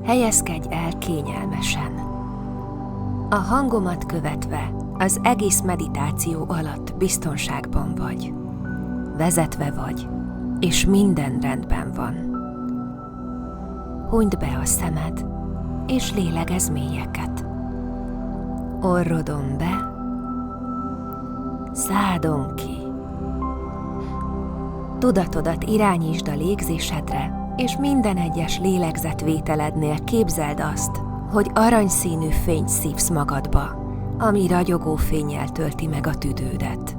Helyezkedj el kényelmesen. A hangomat követve az egész meditáció alatt biztonságban vagy. Vezetve vagy, és minden rendben van. Hunyd be a szemed, és lélegezz mélyeket. Orrodon be, szádon ki. Tudatodat irányítsd a légzésedre, és minden egyes lélegzetvételednél képzeld azt, hogy aranyszínű fényt szívsz magadba, ami ragyogó fénnyel tölti meg a tüdődet.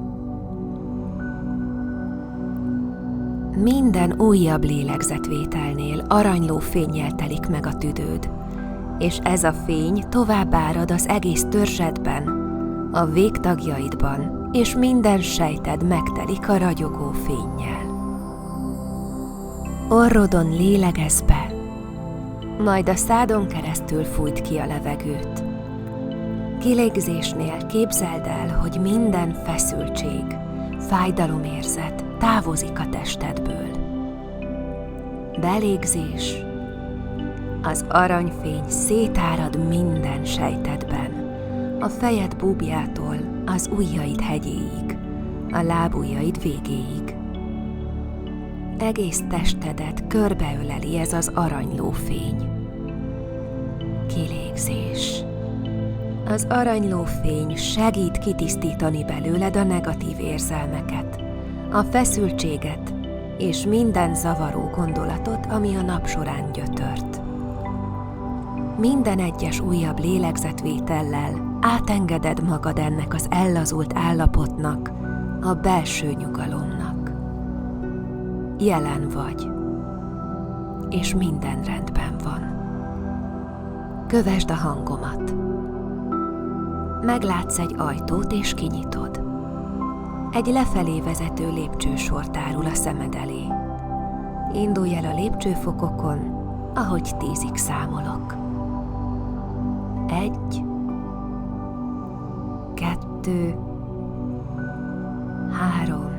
Minden újabb lélegzetvételnél aranyló fénnyel telik meg a tüdőd, és ez a fény tovább árad az egész törzsedben, a végtagjaidban, és minden sejted megtelik a ragyogó fénnyel. Orrodon lélegezz be, majd a szádon keresztül fújt ki a levegőt. Kilégzésnél képzeld el, hogy minden feszültség, fájdalomérzet távozik a testedből. Belégzés. Az aranyfény szétárad minden sejtedben, a fejed búbjától az ujjaid hegyéig, a lábujjaid végéig. Egész testedet körbeöleli ez az aranyló fény. Kilégzés. Az aranyló fény segít kitisztítani belőled a negatív érzelmeket, a feszültséget és minden zavaró gondolatot, ami a nap során gyötört. Minden egyes újabb lélegzetvétellel átengeded magad ennek az ellazult állapotnak, a belső nyugalomnak. Jelen vagy, és minden rendben van. Kövesd a hangomat. Meglátsz egy ajtót, és kinyitod. Egy lefelé vezető lépcsősor tárul a szemed elé. Indulj el a lépcsőfokokon, ahogy 10-ig számolok. 1, 2, 3,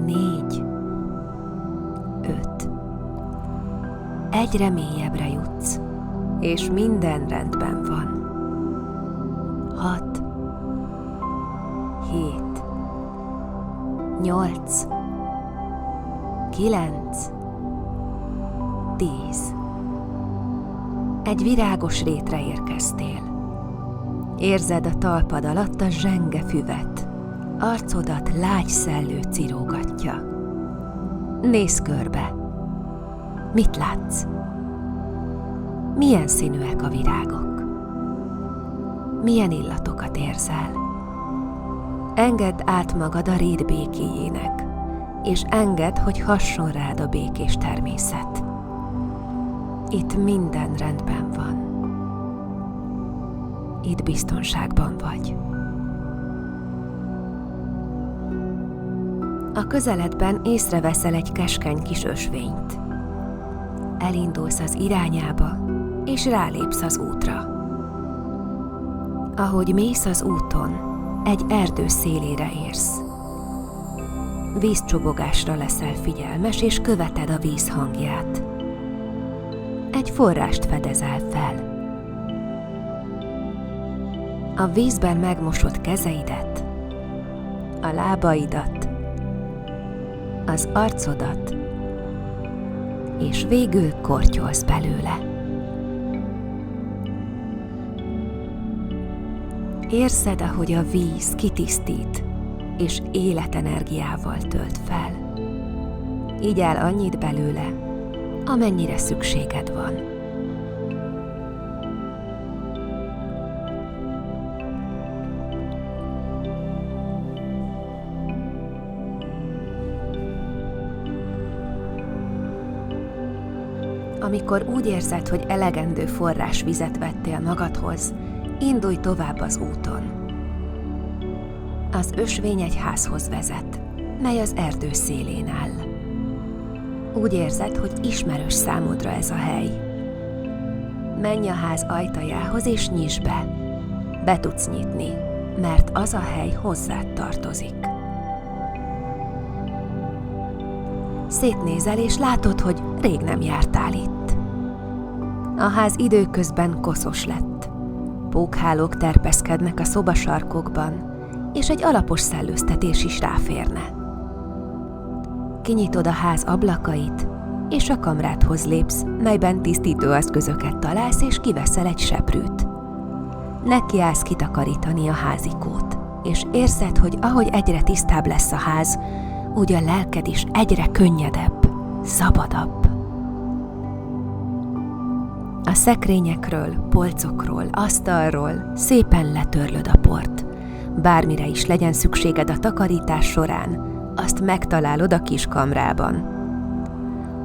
4, 5. Egyre mélyebbre jutsz, és minden rendben van. 6, 7, 8, 9, 10. Egy virágos rétre érkeztél. Érzed a talpad alatt a zsenge füvet, arcodat lágy szellő cirógatja. Nézz körbe. Mit látsz? Milyen színűek a virágok? Milyen illatokat érzel? Engedd át magad a rét békéjének, és engedd, hogy hasson rád a békés természet. Itt minden rendben van. Itt biztonságban vagy. A közeledben észreveszel egy keskeny kis ösvényt. Elindulsz az irányába, és rálépsz az útra. Ahogy mész az úton, egy erdő szélére érsz. Vízcsobogásra leszel figyelmes, és követed a víz hangját. Egy forrást fedezel fel. A vízben megmosod kezeidet, a lábaidat, az arcodat, és végül kortyolsz belőle. Érzed, ahogy a víz kitisztít, és életenergiával tölt fel. Igyál annyit belőle, amennyire szükséged van. Amikor úgy érzed, hogy elegendő forrásvizet vettél magadhoz, indulj tovább az úton. Az ösvény egy házhoz vezet, mely az erdő szélén áll. Úgy érzed, hogy ismerős számodra ez a hely. Menj a ház ajtajához és nyisd be. Be tudsz nyitni, mert az a hely hozzád tartozik. Szétnézel és látod, hogy rég nem jártál itt. A ház időközben koszos lett. Pókhálók terpeszkednek a szobasarkokban, és egy alapos szellőztetés is ráférne. Kinyitod a ház ablakait, és a kamrádhoz lépsz, melyben tisztítóeszközöket találsz, és kiveszel egy seprűt. Nekiállsz kitakarítani a házikót, és érzed, hogy ahogy egyre tisztább lesz a ház, úgy a lelked is egyre könnyedebb, szabadabb. A szekrényekről, polcokról, asztalról szépen letörlöd a port. Bármire is legyen szükséged a takarítás során, azt megtalálod a kis kamrában.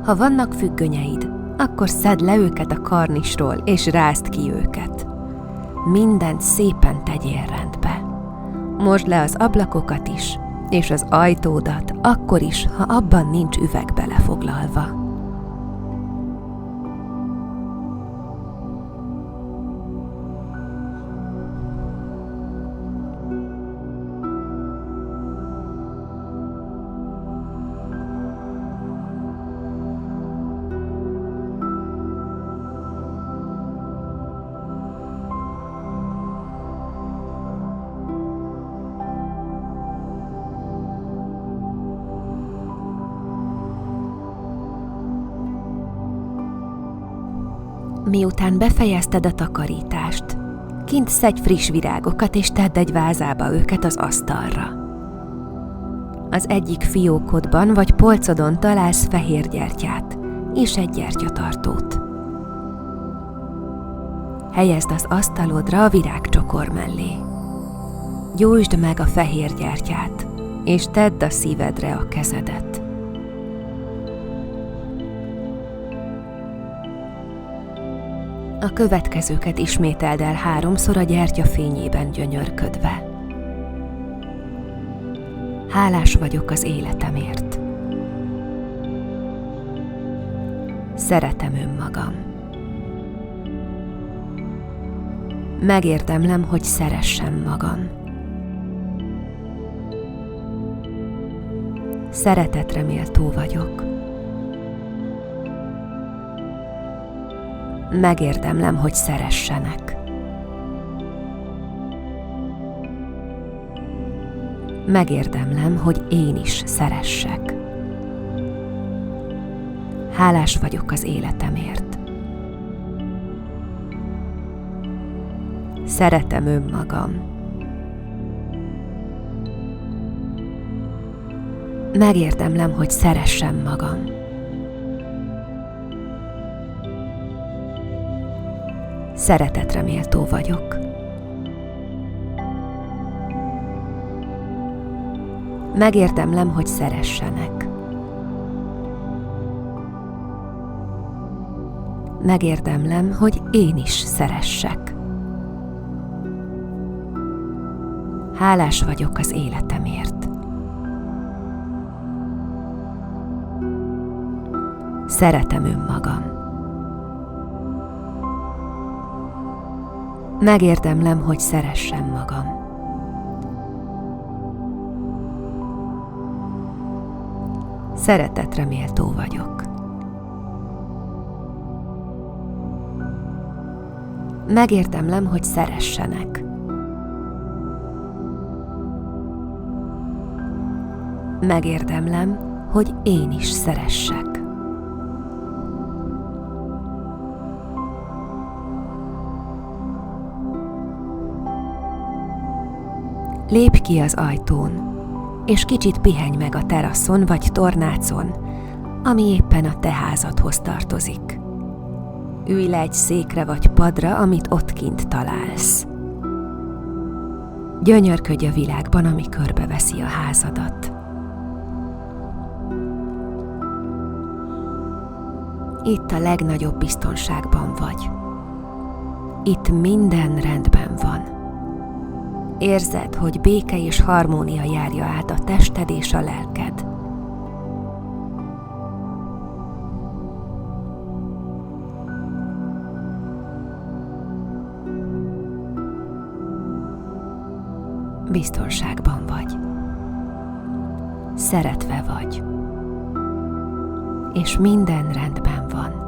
Ha vannak függönyeid, akkor szedd le őket a karnisról, és rázd ki őket. Mindent szépen tegyél rendbe. Mosd le az ablakokat is, és az ajtódat akkor is, ha abban nincs üveg belefoglalva. Miután befejezted a takarítást, kint szedj friss virágokat, és tedd egy vázába őket az asztalra. Az egyik fiókodban vagy polcodon találsz fehér gyertyát és egy gyertyatartót. Helyezd az asztalodra a virágcsokor mellé. Gyújtsd meg a fehér gyertyát, és tedd a szívedre a kezedet. A következőket ismételd el 3-szor a gyertya fényében gyönyörködve. Hálás vagyok az életemért. Szeretem önmagam. Megérdemlem, hogy szeressem magam. Szeretetre méltó vagyok. Megérdemlem, hogy szeressenek. Megérdemlem, hogy én is szeressek. Hálás vagyok az életemért. Szeretem önmagam. Megérdemlem, hogy szeressem magam. Szeretetre méltó vagyok. Megérdemlem, hogy szeressenek. Megérdemlem, hogy én is szeressek. Hálás vagyok az életemért. Szeretem önmagam. Megérdemlem, hogy szeressem magam. Szeretetre méltó vagyok. Megérdemlem, hogy szeressenek. Megérdemlem, hogy én is szeressek. Lépj ki az ajtón, és kicsit pihenj meg a teraszon vagy tornácon, ami éppen a te házadhoz tartozik. Ülj le egy székre vagy padra, amit ott kint találsz. Gyönyörködj a világban, ami körbeveszi a házadat. Itt a legnagyobb biztonságban vagy. Itt minden rendben van. Érzed, hogy béke és harmónia járja át a tested és a lelked. Biztonságban vagy. Szeretve vagy. És minden rendben van.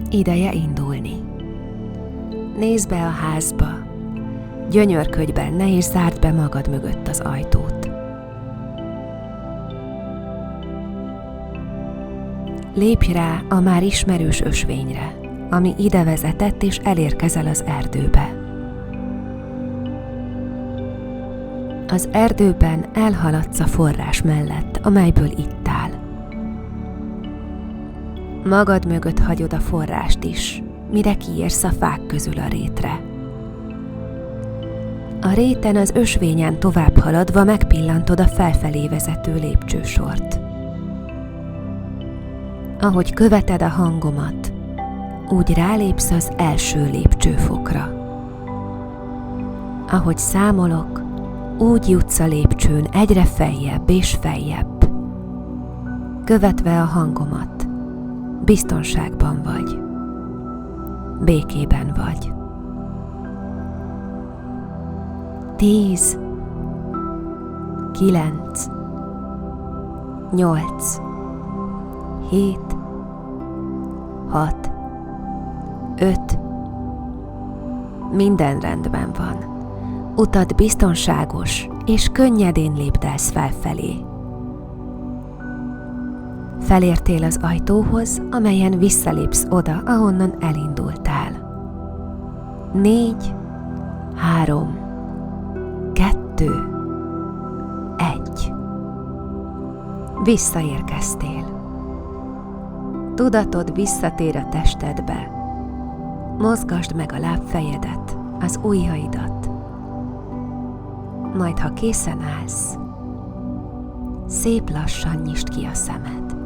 Ideje indulni. Nézd be a házba, gyönyörködj benne, és zárd be magad mögött az ajtót. Lépj rá a már ismerős ösvényre, ami ide vezetett, és elérkezel az erdőbe. Az erdőben elhaladsz a forrás mellett, amelyből ittál. Magad mögött hagyod a forrást is, mire kiérsz a fák közül a rétre. A réten az ösvényen tovább haladva megpillantod a felfelé vezető lépcsősort. Ahogy követed a hangomat, úgy rálépsz az első lépcsőfokra. Ahogy számolok, úgy jutsz a lépcsőn egyre feljebb és feljebb. Követve a hangomat, biztonságban vagy, békében vagy. 10, 9, 8, 7, 6, 5. Minden rendben van. Utad biztonságos, és könnyedén lépdelsz felfelé. Felértél az ajtóhoz, amelyen visszalépsz oda, ahonnan elindultál. 4, 3, 2, 1. Visszaérkeztél. Tudatod visszatér a testedbe. Mozgasd meg a lábfejedet, az ujjaidat. Majd, ha készen állsz, szép lassan nyisd ki a szemed.